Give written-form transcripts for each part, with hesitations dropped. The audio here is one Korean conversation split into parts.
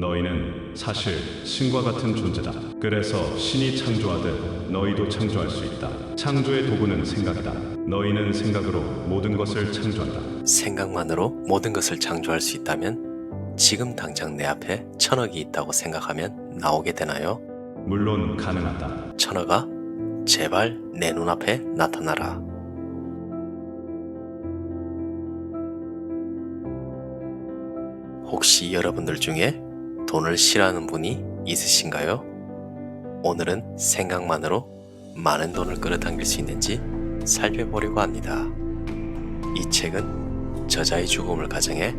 너희는 사실 신과 같은 존재다. 그래서 신이 창조하듯 너희도 창조할 수 있다. 창조의 도구는 생각이다. 너희는 생각으로 모든 것을 창조한다. 생각만으로 모든 것을 창조할 수 있다면 지금 당장 내 앞에 천억이 있다고 생각하면 나오게 되나요? 물론 가능하다. 천억아, 제발 내 눈앞에 나타나라. 혹시 여러분들 중에 돈을 싫어하는 분이 있으신가요? 오늘은 생각만으로 많은 돈을 끌어당길 수 있는지 살펴보려고 합니다. 이 책은 저자의 죽음을 가정해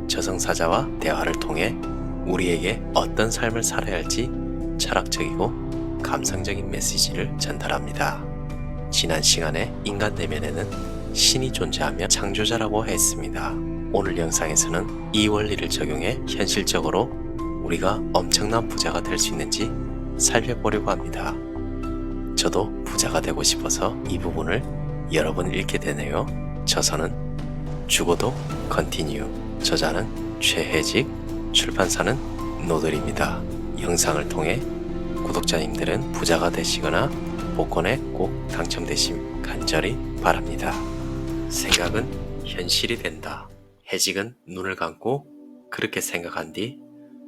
저승사자와 대화를 통해 우리에게 어떤 삶을 살아야 할지 철학적이고 감성적인 메시지를 전달합니다. 지난 시간에 인간 내면에는 신이 존재하며 창조자라고 했습니다. 오늘 영상에서는 이 원리를 적용해 현실적으로 우리가 엄청난 부자가 될 수 있는지 살펴보려고 합니다. 저도 부자가 되고 싶어서 이 부분을 여러 번 읽게 되네요. 저서는 죽어도 컨티뉴, 저자는 최혜직, 출판사는 노들입니다. 영상을 통해 구독자님들은 부자가 되시거나 복권에 꼭 당첨되심 간절히 바랍니다. 생각은 현실이 된다. 해직은 눈을 감고 그렇게 생각한 뒤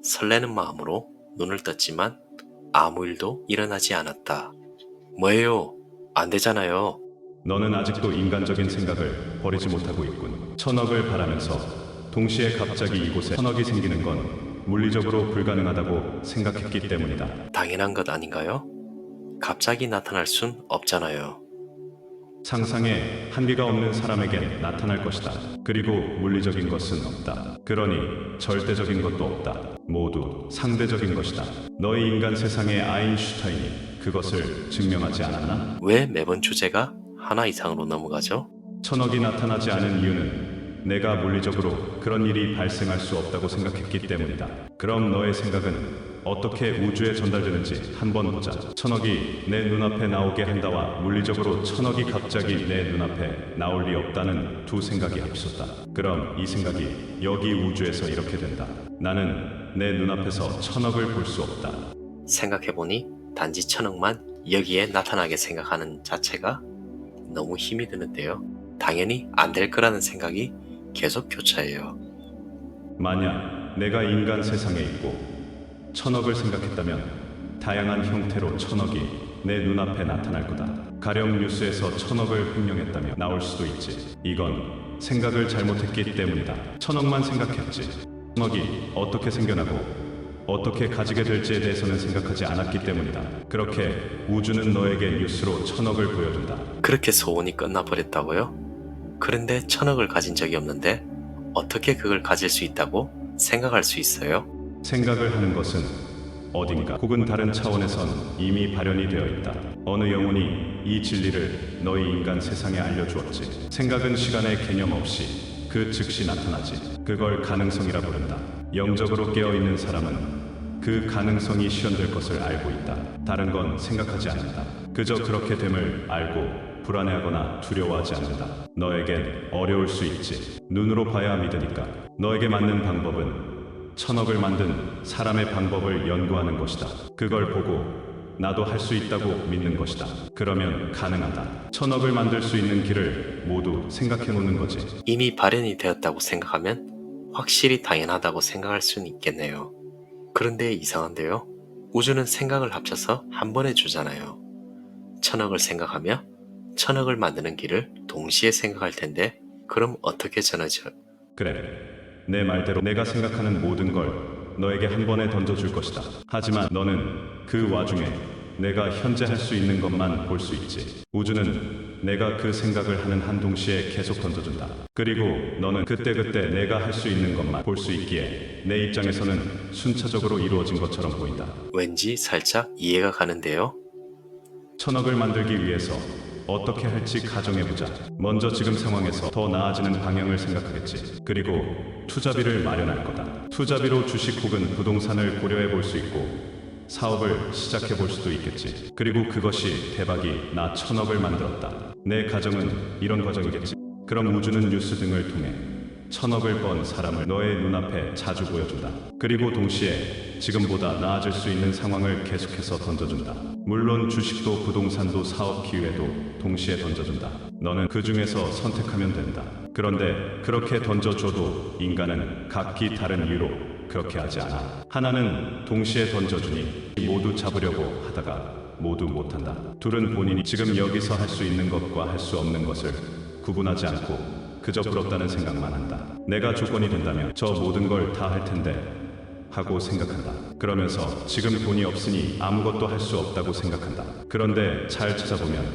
설레는 마음으로 눈을 떴지만 아무 일도 일어나지 않았다. 뭐예요? 안 되잖아요. 너는 아직도 인간적인 생각을 버리지 못하고 있군. 천억을 바라면서 동시에 갑자기 이곳에 천억이 생기는 건 물리적으로 불가능하다고 생각했기 때문이다. 당연한 것 아닌가요? 갑자기 나타날 순 없잖아요. 상상에 한계가 없는 사람에겐 나타날 것이다. 그리고 물리적인 것은 없다. 그러니 절대적인 것도 없다. 모두 상대적인 것이다. 너희 인간 세상의 아인슈타인이 그것을 증명하지 않았나? 왜 매번 주제가 하나 이상으로 넘어가죠? 천억이 나타나지 않은 이유는 내가 물리적으로 그런 일이 발생할 수 없다고 생각했기 때문이다. 그럼 너의 생각은 어떻게 우주에 전달되는지 한번 보자. 천억이 내 눈앞에 나오게 한다와 물리적으로 천억이 갑자기 내 눈앞에 나올 리 없다는 두 생각이 합쳤다. 그럼 이 생각이 여기 우주에서 이렇게 된다. 나는 내 눈앞에서 천억을 볼 수 없다. 생각해보니 단지 천억만 여기에 나타나게 생각하는 자체가 너무 힘이 드는데요. 당연히 안 될 거라는 생각이 계속 교차해요. 만약 내가 인간 세상에 있고 천억을 생각했다면 다양한 형태로 천억이 내 눈앞에 나타날 거다. 가령 뉴스에서 천억을 횡령했다며 나올 수도 있지. 이건 생각을 잘못했기 때문이다. 천억만 생각했지. 천억이 어떻게 생겨나고 어떻게 가지게 될지에 대해서는 생각하지 않았기 때문이다. 그렇게 우주는 너에게 뉴스로 천억을 보여준다. 그렇게 소원이 끝나버렸다고요? 그런데 천억을 가진 적이 없는데 어떻게 그걸 가질 수 있다고 생각할 수 있어요? 생각을 하는 것은 어딘가 혹은 다른 차원에선 이미 발현이 되어 있다. 어느 영혼이 이 진리를 너희 인간 세상에 알려주었지. 생각은 시간의 개념 없이 그 즉시 나타나지. 그걸 가능성이라 부른다. 영적으로 깨어있는 사람은 그 가능성이 실현될 것을 알고 있다. 다른 건 생각하지 않는다. 그저 그렇게 됨을 알고 불안해하거나 두려워하지 않는다. 너에겐 어려울 수 있지. 눈으로 봐야 믿으니까. 너에게 맞는 방법은 천억을 만든 사람의 방법을 연구하는 것이다. 그걸 보고 나도 할 수 있다고 믿는 것이다. 그러면 가능하다. 천억을 만들 수 있는 길을 모두 생각해 놓는 거지. 이미 발현이 되었다고 생각하면 확실히 당연하다고 생각할 수는 있겠네요. 그런데 이상한데요. 우주는 생각을 합쳐서 한 번에 주잖아요. 천억을 생각하며 천억을 만드는 길을 동시에 생각할 텐데 그럼 어떻게 전하죠? 그래. 내 말대로 내가 생각하는 모든 걸 너에게 한 번에 던져줄 것이다. 하지만 너는 그 와중에 내가 현재 할 수 있는 것만 볼 수 있지. 우주는 내가 그 생각을 하는 한 동시에 계속 던져준다. 그리고 너는 그때그때 내가 할 수 있는 것만 볼 수 있기에 내 입장에서는 순차적으로 이루어진 것처럼 보인다. 왠지 살짝 이해가 가는데요. 천억을 만들기 위해서 어떻게 할지 가정해보자. 먼저 지금 상황에서 더 나아지는 방향을 생각하겠지. 그리고 투자비를 마련할 거다. 투자비로 주식 혹은 부동산을 고려해 볼 수 있고 사업을 시작해 볼 수도 있겠지. 그리고 그것이 대박이 나 천억을 만들었다. 내 가정은 이런 과정이겠지. 그럼 우주는 뉴스 등을 통해 천억을 번 사람을 너의 눈앞에 자주 보여준다. 그리고 동시에 지금보다 나아질 수 있는 상황을 계속해서 던져준다. 물론 주식도 부동산도 사업 기회도 동시에 던져준다. 너는 그 중에서 선택하면 된다. 그런데 그렇게 던져줘도 인간은 각기 다른 이유로 그렇게 하지 않아. 하나는 동시에 던져주니 모두 잡으려고 하다가 모두 못한다. 둘은 본인이 지금 여기서 할 수 있는 것과 할 수 없는 것을 구분하지 않고 그저 부럽다는 생각만 한다. 내가 조건이 된다면 저 모든 걸 다 할 텐데 하고 생각한다. 그러면서 지금 돈이 없으니 아무것도 할 수 없다고 생각한다. 그런데 잘 찾아보면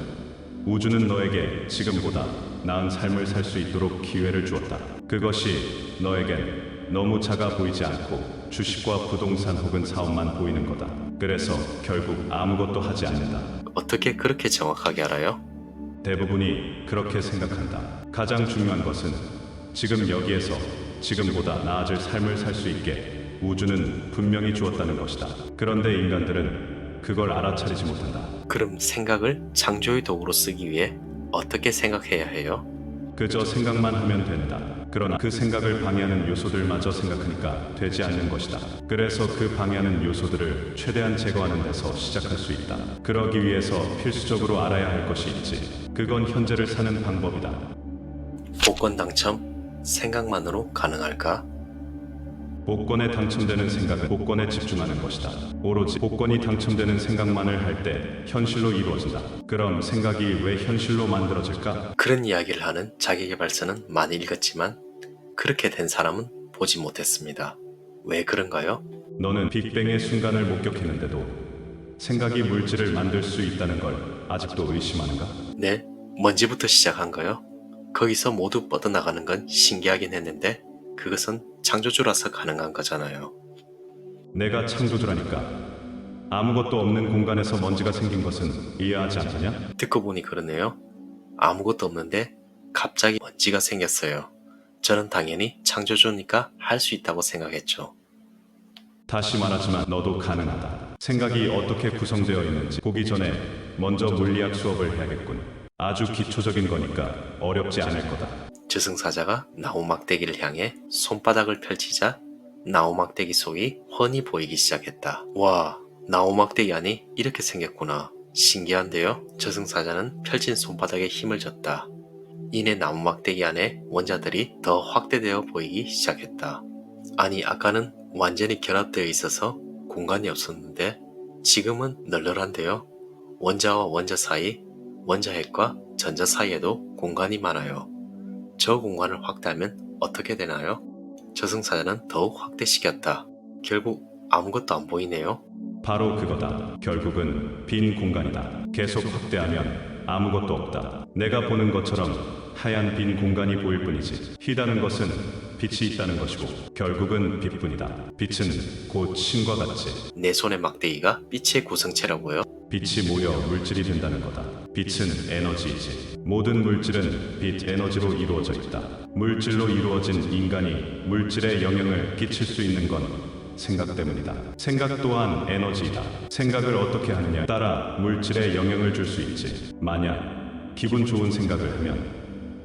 우주는 너에게 지금보다 나은 삶을 살 수 있도록 기회를 주었다. 그것이 너에겐 너무 작아 보이지 않고 주식과 부동산 혹은 사업만 보이는 거다. 그래서 결국 아무것도 하지 않는다. 어떻게 그렇게 정확하게 알아요? 대부분이 그렇게 생각한다. 가장 중요한 것은 지금 여기에서 지금보다 나아질 삶을 살 수 있게 우주는 분명히 주었다는 것이다. 그런데 인간들은 그걸 알아차리지 못한다. 그럼 생각을 창조의 도구로 쓰기 위해 어떻게 생각해야 해요? 그저 생각만 하면 된다. 그러나 그 생각을 방해하는 요소들마저 생각하니까 되지 않는 것이다. 그래서 그 방해하는 요소들을 최대한 제거하는 데서 시작할 수 있다. 그러기 위해서 필수적으로 알아야 할 것이 있지. 그건 현재를 사는 방법이다. 복권 당첨 생각만으로 가능할까? 복권에 당첨되는 생각은 복권에 집중하는 것이다. 오로지 복권이 당첨되는 생각만을 할 때 현실로 이루어진다. 그럼 생각이 왜 현실로 만들어질까? 그런 이야기를 하는 자기계발서는 많이 읽었지만 그렇게 된 사람은 보지 못했습니다. 왜 그런가요? 너는 빅뱅의 순간을 목격했는데도 생각이 물질을 만들 수 있다는 걸 아직도 의심하는가? 네, 먼지부터 시작한가요? 거기서 모두 뻗어나가는 건 신기하긴 했는데 그것은 창조주라서 가능한 거잖아요. 내가 창조주라니까. 아무것도 없는 공간에서 먼지가 생긴 것은 이해하지 않느냐? 듣고 보니 그러네요. 아무것도 없는데 갑자기 먼지가 생겼어요. 저는 당연히 창조주니까 할 수 있다고 생각했죠. 다시 말하지만 너도 가능하다. 생각이 어떻게 구성되어 있는지 보기 전에 먼저 물리학 수업을 해야겠군. 아주 기초적인 거니까 어렵지 않을 거다. 저승사자가 나무막대기를 향해 손바닥을 펼치자 나무막대기 속이 훤히 보이기 시작했다. 와, 나무막대기 안이 이렇게 생겼구나. 신기한데요? 저승사자는 펼친 손바닥에 힘을 줬다. 이내 나무막대기 안에 원자들이 더 확대되어 보이기 시작했다. 아니, 아까는 완전히 결합되어 있어서 공간이 없었는데 지금은 널널한데요? 원자와 원자 사이, 원자핵과 전자 사이에도 공간이 많아요. 저 공간을 확대하면 어떻게 되나요? 저승사자는 더욱 확대시켰다. 결국 아무것도 안 보이네요. 바로 그거다. 결국은 빈 공간이다. 계속 확대하면 아무것도 없다. 내가 보는 것처럼 하얀 빈 공간이 보일 뿐이지. 희다는 것은 빛이 있다는 것이고 결국은 빛뿐이다. 빛은 곧 신과 같지. 내 손의 막대기가 빛의 구성체라고요? 빛이 모여 물질이 된다는 거다. 빛은 에너지이지. 모든 물질은 빛 에너지로 이루어져 있다. 물질로 이루어진 인간이 물질에 영향을 끼칠 수 있는 건 생각 때문이다. 생각 또한 에너지이다. 생각을 어떻게 하느냐에 따라 물질에 영향을 줄 수 있지. 만약 기분 좋은 생각을 하면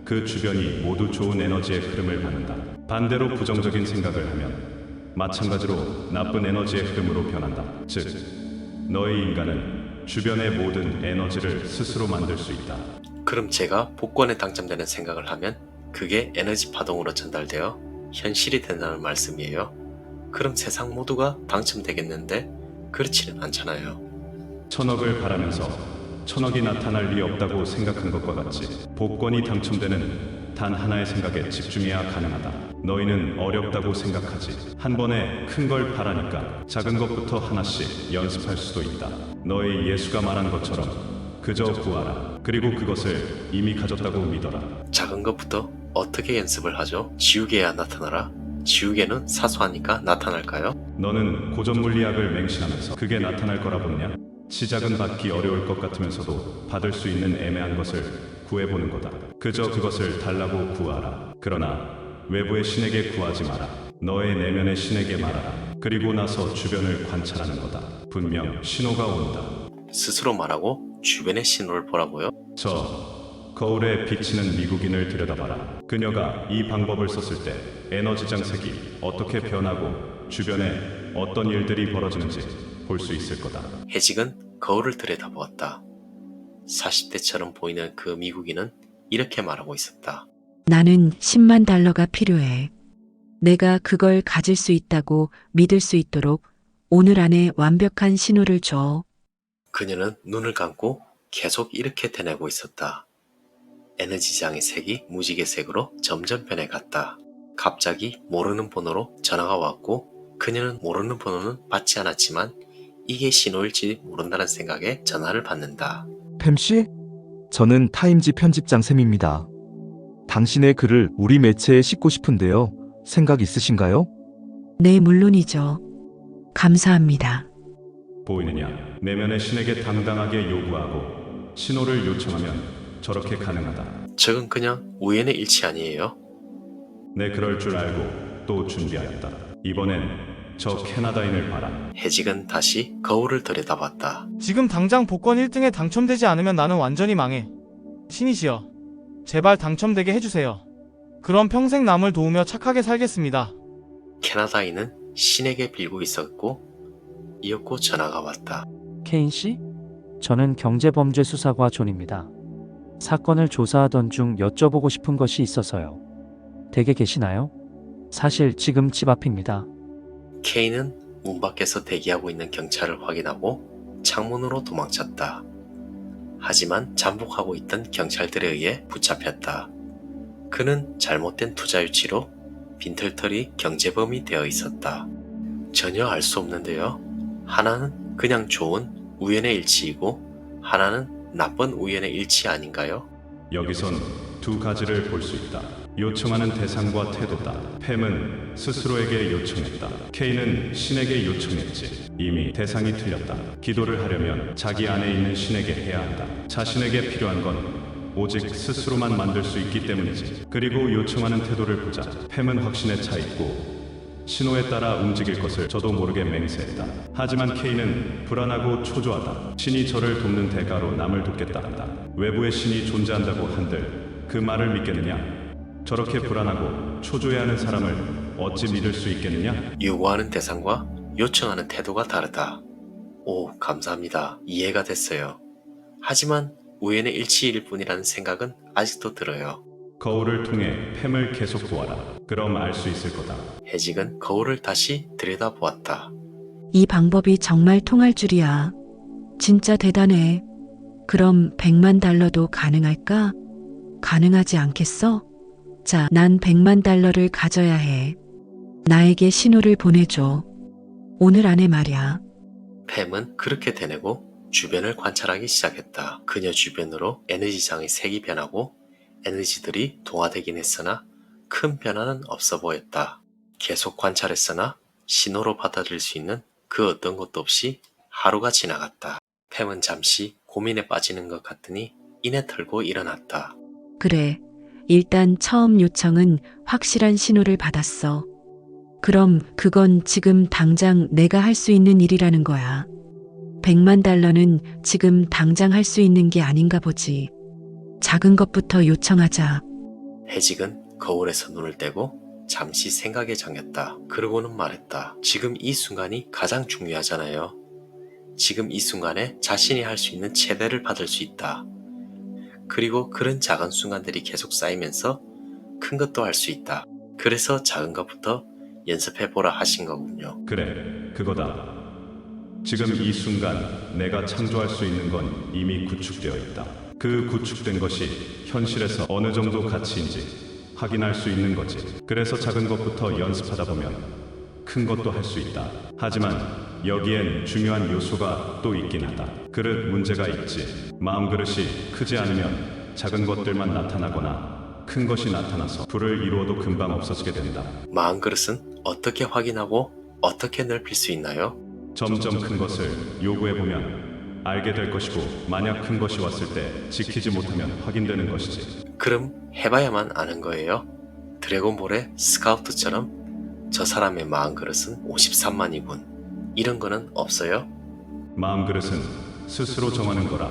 그 주변이 모두 좋은 에너지의 흐름을 받는다. 반대로 부정적인 생각을 하면 마찬가지로 나쁜 에너지의 흐름으로 변한다. 즉, 너희 인간은 주변의 모든 에너지를 스스로 만들 수 있다. 그럼 제가 복권에 당첨되는 생각을 하면 그게 에너지 파동으로 전달되어 현실이 된다는 말씀이에요. 그럼 세상 모두가 당첨되겠는데 그렇지는 않잖아요. 천억을 바라면서 천억이 나타날 리 없다고 생각한 것과 같이 복권이 당첨되는 단 하나의 생각에 집중해야 가능하다. 너희는 어렵다고 생각하지. 한 번에 큰 걸 바라니까 작은 것부터 하나씩 연습할 수도 있다. 너희 예수가 말한 것처럼 그저 구하라. 그리고 그것을 이미 가졌다고 믿어라. 작은 것부터 어떻게 연습을 하죠? 지우개야 나타나라. 지우개는 사소하니까 나타날까요? 너는 고전 물리학을 맹신하면서 그게 나타날 거라 보느냐? 시작은 받기 어려울 것 같으면서도 받을 수 있는 애매한 것을 구해보는 거다. 그저 그것을 달라고 구하라. 그러나 외부의 신에게 구하지 마라. 너의 내면의 신에게 말하라. 그리고 나서 주변을 관찰하는 거다. 분명 신호가 온다. 스스로 말하고 주변의 신호를 보라고요? 거울에 비치는 미국인을 들여다봐라. 그녀가 이 방법을 썼을 때 에너지 장색이 어떻게 변하고 주변에 어떤 일들이 벌어지는지 볼 수 있을 거다. 해직은 거울을 들여다보았다. 40대처럼 보이는 그 미국인은 이렇게 말하고 있었다. 나는 10만 달러가 필요해. 내가 그걸 가질 수 있다고 믿을 수 있도록 오늘 안에 완벽한 신호를 줘. 그녀는 눈을 감고 계속 이렇게 되뇌고 있었다. 에너지장의 색이 무지개색으로 점점 변해갔다. 갑자기 모르는 번호로 전화가 왔고 그녀는 모르는 번호는 받지 않았지만 이게 신호일지 모른다는 생각에 전화를 받는다. 팸씨? 저는 타임지 편집장 샘입니다. 당신의 글을 우리 매체에 싣고 싶은데요. 생각 있으신가요? 네, 물론이죠. 감사합니다. 보이느냐? 내면의 신에게 당당하게 요구하고 신호를 요청하면 저렇게 가능하다. 저건 그냥 우연의 일치 아니에요? 내 그럴 줄 알고 또 준비하였다. 이번엔 저 캐나다인을 봐라. 해직은 다시 거울을 들여다봤다. 지금 당장 복권 1등에 당첨되지 않으면 나는 완전히 망해. 신이시여, 제발 당첨되게 해주세요. 그럼 평생 남을 도우며 착하게 살겠습니다. 캐나다인은 신에게 빌고 있었고 이었고 전화가 왔다. 케인 씨? 저는 경제범죄수사과 존입니다. 사건을 조사하던 중 여쭤보고 싶은 것이 있어서요. 댁에 계시나요? 사실 지금 집 앞입니다. 케인은 문 밖에서 대기하고 있는 경찰을 확인하고 창문으로 도망쳤다. 하지만 잠복하고 있던 경찰들에 의해 붙잡혔다. 그는 잘못된 투자 유치로 빈털터리 경제범이 되어 있었다. 전혀 알 수 없는데요. 하나는 그냥 좋은 우연의 일치이고 하나는 나쁜 우연의 일치 아닌가요? 여기선 두 가지를 볼 수 있다. 요청하는 대상과 태도다. 팸은 스스로에게 요청했다. 케인은 신에게 요청했지. 이미 대상이 틀렸다. 기도를 하려면 자기 안에 있는 신에게 해야 한다. 자신에게 필요한 건 오직 스스로만 만들 수 있기 때문이지. 그리고 요청하는 태도를 보자. 팸은 확신에 차 있고 신호에 따라 움직일 것을 저도 모르게 맹세했다. 하지만 케인은 불안하고 초조하다. 신이 저를 돕는 대가로 남을 돕겠다 한다. 외부의 신이 존재한다고 한들 그 말을 믿겠느냐? 저렇게 불안하고 초조해하는 사람을 어찌 믿을 수 있겠느냐? 요구하는 대상과 요청하는 태도가 다르다. 오, 감사합니다. 이해가 됐어요. 하지만 우연의 일치일 뿐이라는 생각은 아직도 들어요. 거울을 통해 팸을 계속 보아라. 그럼 알 수 있을 거다. 해직은 거울을 다시 들여다보았다. 이 방법이 정말 통할 줄이야. 진짜 대단해. 그럼 100만 달러도 가능할까? 가능하지 않겠어? 자, 난 100만 달러를 가져야 해. 나에게 신호를 보내줘. 오늘 안에 말이야. 팸은 그렇게 되뇌고 주변을 관찰하기 시작했다. 그녀 주변으로 에너지장의 색이 변하고 에너지들이 동화되긴 했으나 큰 변화는 없어 보였다. 계속 관찰했으나 신호로 받아들일 수 있는 그 어떤 것도 없이 하루가 지나갔다. 팸은 잠시 고민에 빠지는 것 같더니 이내 털고 일어났다. 그래. 일단 처음 요청은 확실한 신호를 받았어. 그럼 그건 지금 당장 내가 할 수 있는 일이라는 거야. 100만 달러는 지금 당장 할 수 있는 게 아닌가 보지. 작은 것부터 요청하자. 해직은 거울에서 눈을 떼고 잠시 생각에 잠겼다. 그러고는 말했다. 지금 이 순간이 가장 중요하잖아요. 지금 이 순간에 자신이 할 수 있는 최대를 받을 수 있다. 그리고 그런 작은 순간들이 계속 쌓이면서 큰 것도 할 수 있다. 그래서 작은 것부터 연습해보라 하신 거군요. 그래, 그거다. 지금 이 순간 내가 창조할 수 있는 건 이미 구축되어 있다. 그 구축된 것이 현실에서 어느 정도 가치인지 확인할 수 있는 거지. 그래서 작은 것부터 연습하다 보면 큰 것도 할 수 있다. 하지만 여기엔 중요한 요소가 또 있긴 하다. 그릇 문제가 있지. 마음 그릇이 크지 않으면 작은 것들만 나타나거나 큰 것이 나타나서 불을 이루어도 금방 없어지게 된다. 마음 그릇은 어떻게 확인하고 어떻게 넓힐 수 있나요? 점점 큰 것을 요구해보면 알게 될 것이고 만약 큰 것이 왔을 때 지키지 못하면 확인되는 것이지. 그럼 해봐야만 아는 거예요? 드래곤볼의 스카우트처럼 저 사람의 마음 그릇은 53만이군. 이런 거는 없어요? 마음 그릇은 스스로 정하는 거라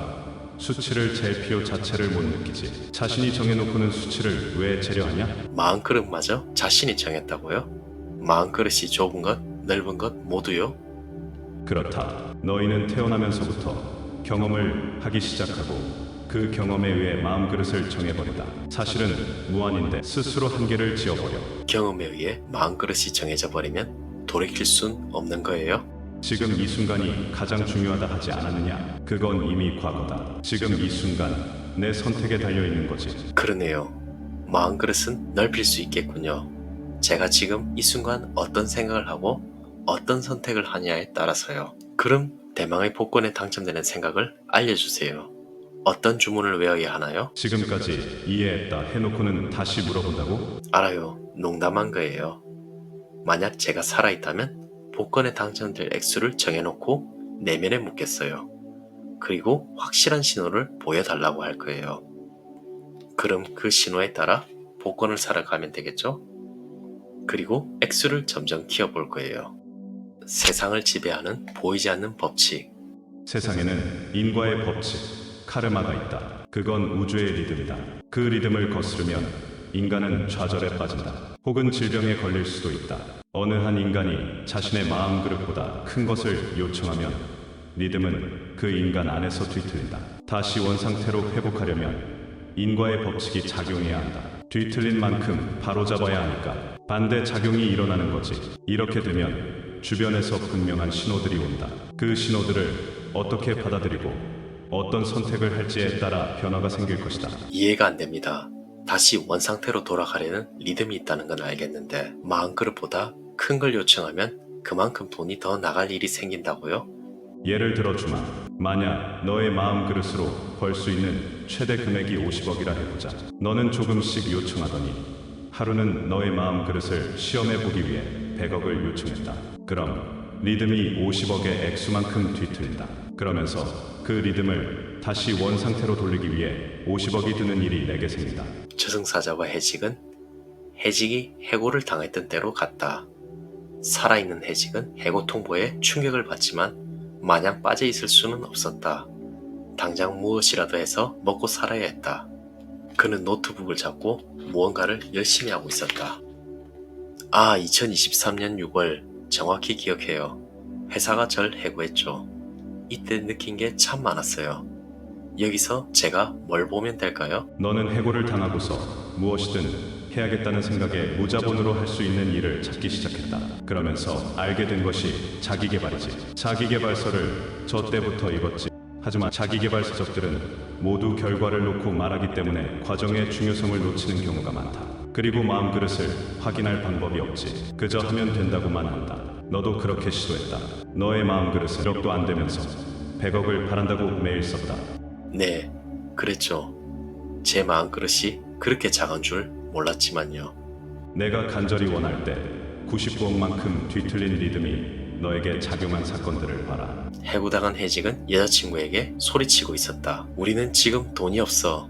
수치를 잴 필요 자체를 못 느끼지. 자신이 정해놓고는 수치를 왜 재려 하냐? 40그릇마저 자신이 정했다고요? 40그릇이 좁은 것, 넓은 것 모두요? 그렇다. 너희는 태어나면서부터 경험을 하기 시작하고 그 경험에 의해 마음 그릇을 정해버리다. 사실은 무한인데 스스로 한계를 지어버려. 경험에 의해 40그릇이 정해져 버리면 돌이킬 순 없는 거예요? 지금 이 순간이 가장 중요하다 하지 않았느냐? 그건 이미 과거다. 지금 이 순간 내 선택에 달려있는 거지. 그러네요. 40그릇은 넓힐 수 있겠군요. 제가 지금 이 순간 어떤 생각을 하고 어떤 선택을 하냐에 따라서요. 그럼 대망의 복권에 당첨되는 생각을 알려주세요. 어떤 주문을 외워야 하나요? 지금까지 이해했다 해놓고는 다시 물어본다고? 알아요. 농담한 거예요. 만약 제가 살아있다면 복권에 당첨될 액수를 정해놓고 내면에 묻겠어요. 그리고 확실한 신호를 보여달라고 할 거예요. 그럼 그 신호에 따라 복권을 사러 가면 되겠죠? 그리고 액수를 점점 키워볼 거예요. 세상을 지배하는 보이지 않는 법칙. 세상에는 인과의 법칙, 카르마가 있다. 그건 우주의 리듬이다. 그 리듬을 거스르면 인간은 좌절에 빠진다. 혹은 질병에 걸릴 수도 있다. 어느 한 인간이 자신의 마음 그릇보다 큰 것을 요청하면 리듬은 그 인간 안에서 뒤틀린다. 다시 원상태로 회복하려면 인과의 법칙이 작용해야 한다. 뒤틀린 만큼 바로잡아야 하니까 반대 작용이 일어나는 거지. 이렇게 되면 주변에서 분명한 신호들이 온다. 그 신호들을 어떻게 받아들이고 어떤 선택을 할지에 따라 변화가 생길 것이다. 이해가 안 됩니다. 다시 원상태로 돌아가려는 리듬이 있다는 건 알겠는데 40그릇보다 큰 걸 요청하면 그만큼 돈이 더 나갈 일이 생긴다고요? 예를 들어주마. 만약 너의 마음 그릇으로 벌 수 있는 최대 금액이 50억이라 해보자. 너는 조금씩 요청하더니 하루는 너의 마음 그릇을 시험해보기 위해 100억을 요청했다. 그럼 리듬이 50억의 액수만큼 뒤틀린다. 그러면서 그 리듬을 다시 원상태로 돌리기 위해 50억이 드는 일이 내게 생긴다. 저승사자와 해직은 해직이 해고를 당했던 때로 같다. 살아있는 해직은 해고 통보에 충격을 받지만 마냥 빠져있을 수는 없었다. 당장 무엇이라도 해서 먹고 살아야 했다. 그는 노트북을 잡고 무언가를 열심히 하고 있었다. 2023년 6월 정확히 기억해요. 회사가 절 해고했죠. 이때 느낀 게 참 많았어요. 여기서 제가 뭘 보면 될까요? 너는 해고를 당하고서 무엇이든 해야겠다는 생각에 무자본으로 할 수 있는 일을 찾기 시작했다. 그러면서 알게 된 것이 자기계발이지. 자기계발서를 저 때부터 읽었지. 하지만 자기계발서적들은 모두 결과를 놓고 말하기 때문에 과정의 중요성을 놓치는 경우가 많다. 그리고 마음 그릇을 확인할 방법이 없지. 그저 하면 된다고만 한다. 너도 그렇게 시도했다. 너의 마음 그릇은 1억도 안 되면서 100억을 바란다고 매일 썼다. 네, 그랬죠. 제 마음그릇이 그렇게 작은 줄 몰랐지만요. 내가 간절히 원할 때 99억만큼 뒤틀린 리듬이 너에게 작용한 사건들을 봐라. 해고당한 해직은 여자친구에게 소리치고 있었다. 우리는 지금 돈이 없어.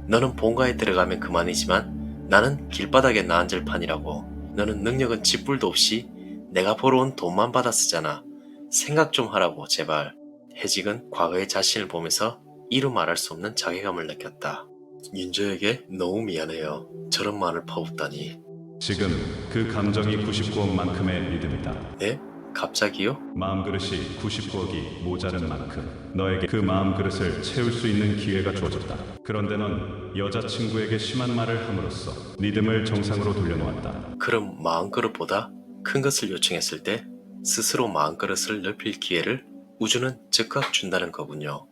너는 본가에 들어가면 그만이지만 나는 길바닥에 나앉을 판이라고. 너는 능력은 쥐뿔도 없이 내가 벌어온 돈만 받아 쓰잖아. 생각 좀 하라고 제발. 해직은 과거의 자신을 보면서 이루 말할 수 없는 자괴감을 느꼈다. 윤조에게 너무 미안해요. 저런 말을 퍼붓다니. 지금 그 감정이 99억만큼의 리듬이다. 네? 갑자기요? 마음 그릇이 99억이 모자른 만큼 너에게 그 마음 그릇을 채울 수 있는 기회가 주어졌다. 그런데 넌 여자친구에게 심한 말을 함으로써 리듬을 정상으로 돌려놓았다. 그럼 마음그릇보다 큰 것을 요청했을 때 스스로 마음그릇을 넓힐 기회를 우주는 즉각 준다는 거군요.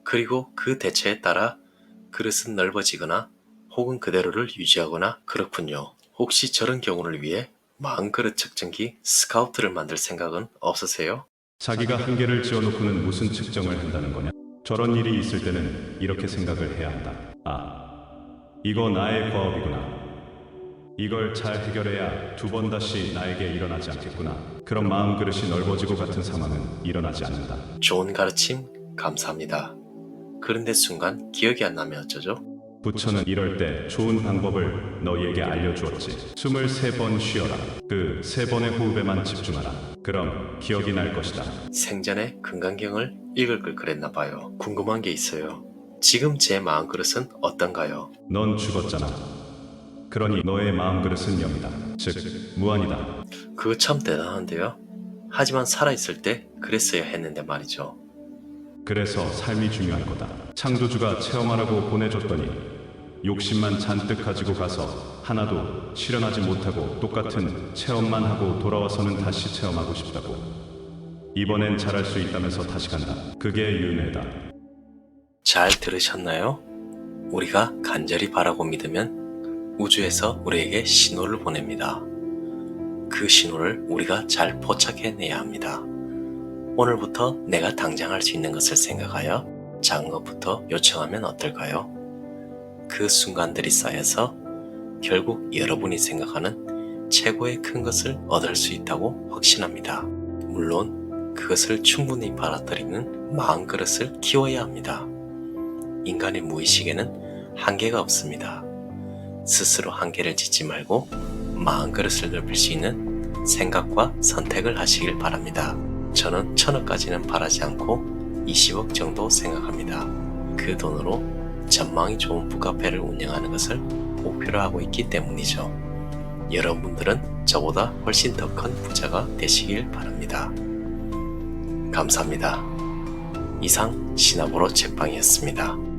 그리고 그 대처에 따라 그릇은 넓어지거나 혹은 그대로를 유지하거나 그렇군요. 혹시 저런 경우를 위해 마음그릇 측정기 스카우트를 만들 생각은 없으세요? 자기가 한계를 지어놓고는 무슨 측정을 한다는 거냐? 저런 일이 있을 때는 이렇게 생각을 해야 한다. 이거 나의 과업이구나. 이걸 잘 해결해야 두 번 다시 나에게 일어나지 않겠구나. 그런 마음 그릇이 넓어지고 같은 상황은 일어나지 않는다. 좋은 가르침 감사합니다. 그런데 순간 기억이 안 나면 어쩌죠? 부처는 이럴 때 좋은 방법을 너희에게 알려주었지. 23번 쉬어라. 그 3번의 호흡에만 집중하라. 그럼 기억이 날 것이다. 생전에 금강경을 읽을 걸 그랬나 봐요. 궁금한 게 있어요. 지금 제 마음그릇은 어떤가요? 넌 죽었잖아. 그러니 너의 마음그릇은 0이다. 즉 무한이다. 그거 참 대단한데요? 하지만 살아있을 때 그랬어야 했는데 말이죠. 그래서 삶이 중요한 거다. 창조주가 체험하라고 보내줬더니 욕심만 잔뜩 가지고 가서 하나도 실현하지 못하고 똑같은 체험만 하고 돌아와서는 다시 체험하고 싶다고. 이번엔 잘할 수 있다면서 다시 간다. 그게 윤회다. 잘 들으셨나요? 우리가 간절히 바라고 믿으면 우주에서 우리에게 신호를 보냅니다. 그 신호를 우리가 잘 포착해내야 합니다. 오늘부터 내가 당장 할 수 있는 것을 생각하여 작은 것부터 요청하면 어떨까요? 그 순간들이 쌓여서 결국 여러분이 생각하는 최고의 큰 것을 얻을 수 있다고 확신합니다. 물론 그것을 충분히 받아들이는 마음그릇을 키워야 합니다. 인간의 무의식에는 한계가 없습니다. 스스로 한계를 짓지 말고 마음그릇을 넓힐 수 있는 생각과 선택을 하시길 바랍니다. 저는 1000억까지는 바라지 않고 20억 정도 생각합니다. 그 돈으로 전망이 좋은 북카페를 운영하는 것을 목표로 하고 있기 때문이죠. 여러분들은 저보다 훨씬 더 큰 부자가 되시길 바랍니다. 감사합니다. 이상 시나브로 책방이었습니다.